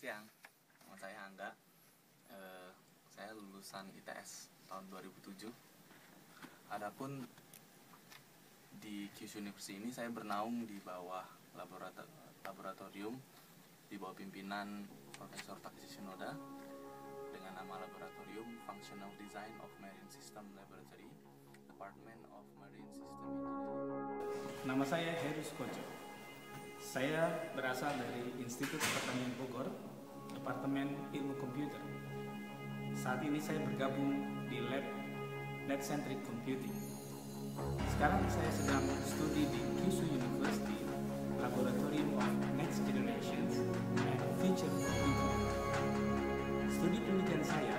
Siang, nama saya Angga. Saya lulusan ITS tahun 2007. Adapun di Kyushu University ini saya bernaung di bawah laboratorium di bawah pimpinan Profesor Takeshi Shinoda dengan nama Laboratorium Functional Design of Marine System Laboratory, Department of Marine System Engineering. Nama saya Heru Skojo. Saya berasal dari Institut Pertanian Bogor, Departemen Ilmu Komputer. Saat ini saya bergabung di Lab Net-Centric Computing. Sekarang saya sedang studi di Kyushu University, Laboratorium of Next Generations and Future Computing. Studi penelitian saya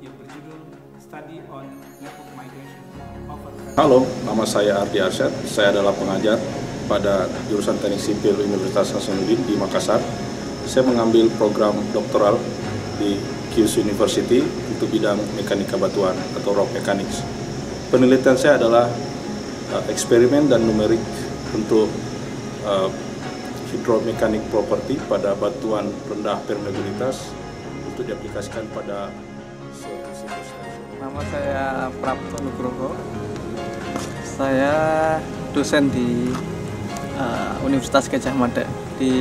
yang berjudul Study on Network Migration over. Halo, nama saya Ardi Arsyad. Saya adalah pengajar pada jurusan Teknik Sipil Universitas Hasanuddin di Makassar. Saya mengambil program doktoral di Kyushu University untuk bidang mekanika batuan atau rock mechanics. Penelitian saya adalah eksperimen dan numerik untuk hidromekanik property pada batuan rendah permeabilitas untuk diaplikasikan pada suatu situs. Nama saya Prapto Nugroho. Saya dosen di Universitas Gadjah Mada di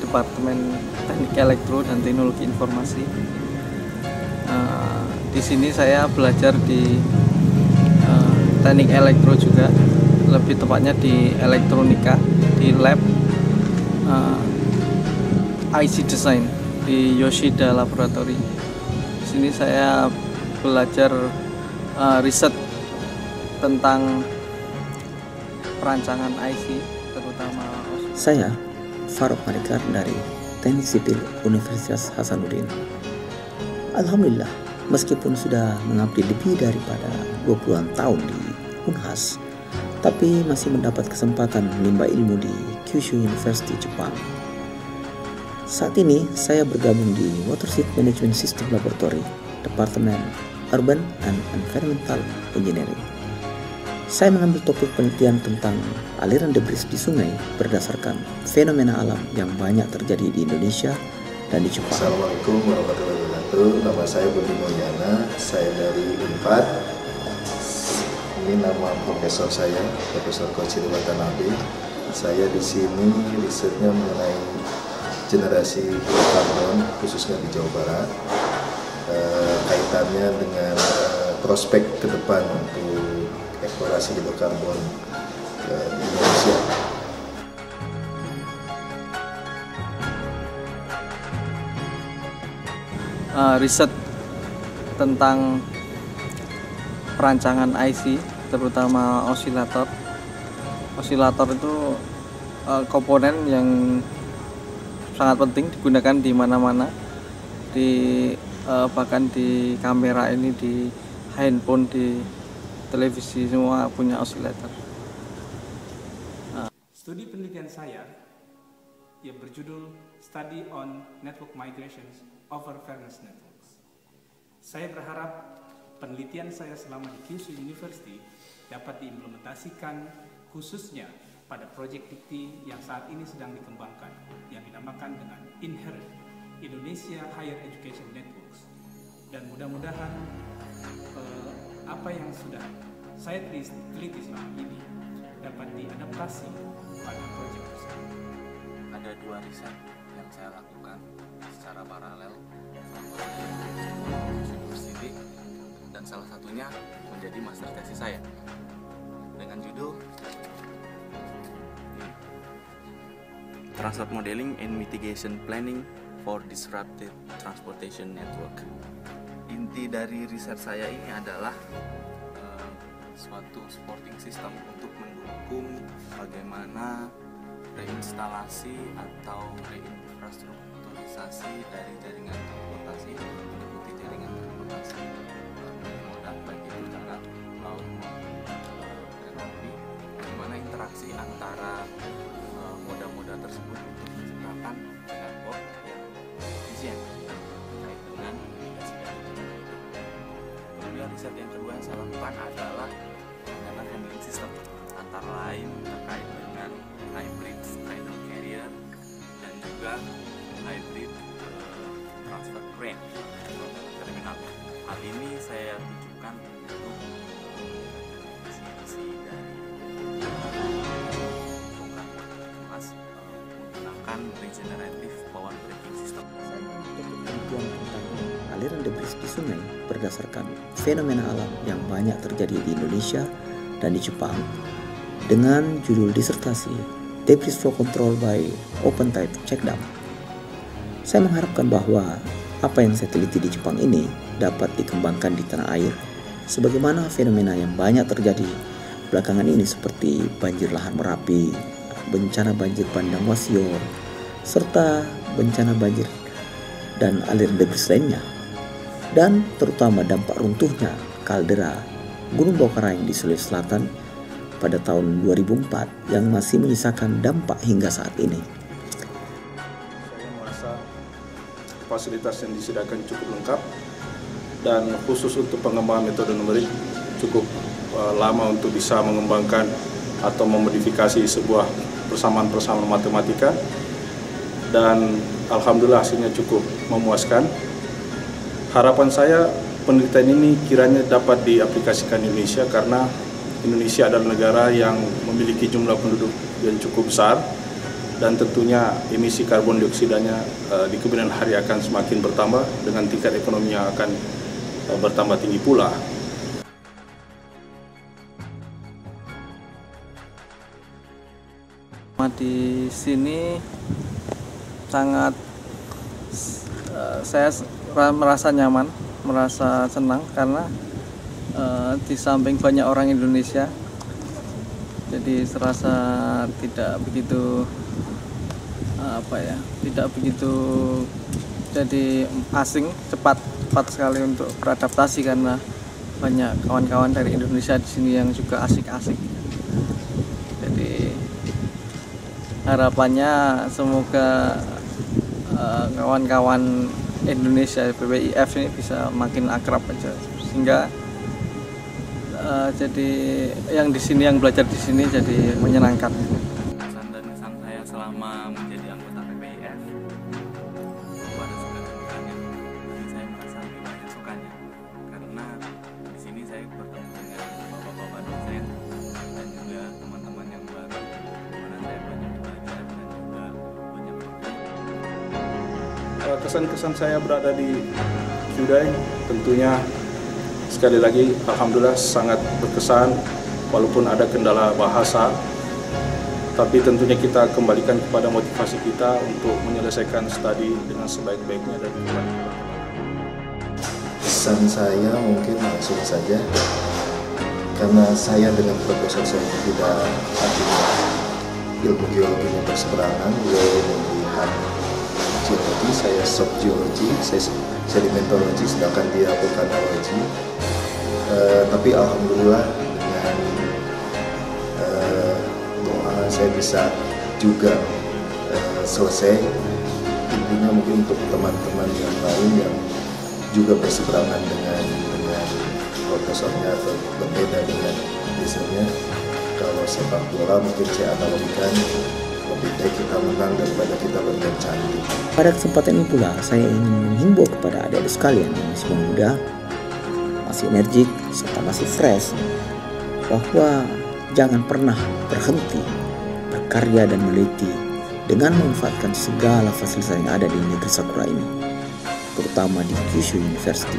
Departemen Teknik Elektro dan Teknologi Informasi. Di sini saya belajar di teknik elektro juga, lebih tepatnya di elektronika, di lab IC Design di Yoshida Laboratory. Di sini saya belajar riset tentang perancangan IC, terutama. Saya Farouk Manikar dari Teknik Sipil Universitas Hasanuddin. Alhamdulillah, meskipun sudah mengabdi lebih daripada 20-an tahun di Unhas, tapi masih mendapat kesempatan menimba ilmu di Kyushu University, Jepang. Saat ini saya bergabung di Watershed Management System Laboratory, Departemen Urban and Environmental Engineering. Saya mengambil topik penelitian tentang aliran debris di sungai berdasarkan fenomena alam yang banyak terjadi di Indonesia dan di Jepang. Assalamualaikum warahmatullahi wabarakatuh. Nama saya Budi Mulyana, saya dari Unpad. Ini nama profesor saya, Profesor Koichiro Watanabe. Saya di sini risetnya mengenai generasi biokarbon, khususnya di Jawa Barat. Kaitannya dengan prospek ke depan untuk eksplorasi hidrokarbon di Indonesia. Riset tentang perancangan IC, terutama osilator. Osilator itu komponen yang sangat penting digunakan di mana-mana, bahkan di kamera ini, di handphone, di televisi, semua punya osilator. Studi penelitian saya yang berjudul Study on Network Migrations over Fairness Networks. Saya berharap penelitian saya selama di Kyushu University dapat diimplementasikan khususnya pada proyek dikti yang saat ini sedang dikembangkan, yang dinamakan dengan Inherent Indonesia Higher Education Networks. Dan mudah-mudahan apa yang sudah saya teliti selama ini dapat diadaptasi pada proyek tersebut. Ada 2 riset yang saya lakukan secara paralel selama di University, dan salah satunya menjadi master tesis saya dengan judul Transport Modeling and Mitigation Planning for Disrupted Transportation Network. Inti dari riset saya ini adalah suatu supporting system untuk mendukung bagaimana reinstalasi atau reinfrastrukturisasi dari jaringan transportasi mengikuti jaringan transportasi moda, baik itu darat, laut, kereta api, bagaimana interaksi antara moda-moda tersebut untuk menciptakan network yang efisien terkait dengan mitigasi dari bencana itu. Kemudian riset yang kedua yang saya lakukan adalah penanganan handling system, antara lain terkait dengan hybrid straddle carrier dan juga hybrid transfer crane terminal. Hal ini saya tujukan untuk efisiensi dari program Mas menggunakan regenerative power braking system. Penelitian tentang aliran debris di sungai berdasarkan fenomena alam yang banyak terjadi di Indonesia dan di Jepang dengan judul disertasi Debris Flow Control by Open Type Check Dam. Saya mengharapkan bahwa apa yang saya teliti di Jepang ini dapat dikembangkan di tanah air, sebagaimana fenomena yang banyak terjadi belakangan ini seperti banjir lahar Merapi, bencana banjir bandang Wasior, serta bencana banjir dan aliran debris lainnya, dan terutama dampak runtuhnya kaldera Gunung Bawakaraeng di Sulawesi Selatan pada tahun 2004 yang masih menyisakan dampak hingga saat ini. Saya merasa fasilitas yang disediakan cukup lengkap, dan khusus untuk pengembangan metode numerik cukup lama untuk bisa mengembangkan atau memodifikasi sebuah persamaan-persamaan matematika, dan alhamdulillah hasilnya cukup memuaskan. Harapan saya penelitian ini kiranya dapat diaplikasikan di Indonesia, karena Indonesia adalah negara yang memiliki jumlah penduduk yang cukup besar, dan tentunya emisi karbon dioksidanya di kemudian hari akan semakin bertambah dengan tingkat ekonomi yang akan bertambah tinggi pula. Di sini sangat saya merasa nyaman, merasa senang karena di samping banyak orang Indonesia, jadi serasa tidak begitu tidak begitu jadi asing, cepat sekali untuk beradaptasi karena banyak kawan-kawan dari Indonesia di sini yang juga asik-asik. Jadi harapannya semoga kawan-kawan Indonesia BWIF ini bisa makin akrab aja, sehingga jadi yang di sini, yang belajar di sini jadi menyenangkan. Kesan dan kesan saya selama menjadi anggota BWIF pada segala dukanya, tapi saya merasa lebih banyak sukanya karena di sini saya bertemu dengan bapak-bapak dosen dan juga teman-teman yang baru, dimana saya banyak belajar dan juga banyak bergabung. Kesan-kesan saya berada di Kyudai tentunya sekali lagi alhamdulillah sangat berkesan, walaupun ada kendala bahasa, tapi tentunya kita kembalikan kepada motivasi kita untuk menyelesaikan studi dengan sebaik-baiknya dan kembali. Pesan saya mungkin langsung saja, karena saya dengan profesor saya tidak artinya ilmu geologinya berseberangan. Beliau melihat geologi, saya subgeologi, saya sedimentologi, sedangkan dia vulkanologi. Tapi alhamdulillah dengan doa saya bisa juga selesai. Intinya mungkin untuk teman-teman yang lain yang juga berseberangan dengan profesornya atau berbeda dengan misalnya, kalau sepak bola mungkin saya analogikan lebih baik kita menang daripada kita bermain canggih. Pada kesempatan ini pula saya ingin menghimbau kepada adik-adik sekalian yang masih muda, masih energik, serta masih fresh, bahwa jangan pernah berhenti berkarya dan meneliti dengan memanfaatkan segala fasilitas yang ada di negeri Sakura ini, terutama di Kyushu University.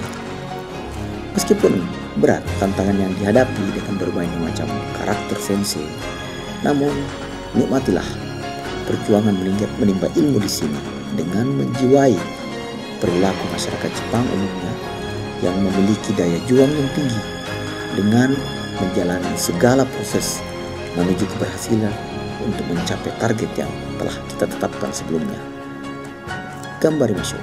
Meskipun berat tantangan yang dihadapi dengan berbagai macam karakter sensei, namun nikmatilah perjuangan menimba ilmu di sini dengan menjiwai perilaku masyarakat Jepang umumnya yang memiliki daya juang yang tinggi dengan menjalani segala proses menuju keberhasilan untuk mencapai target yang telah kita tetapkan sebelumnya. Gambar Masyo.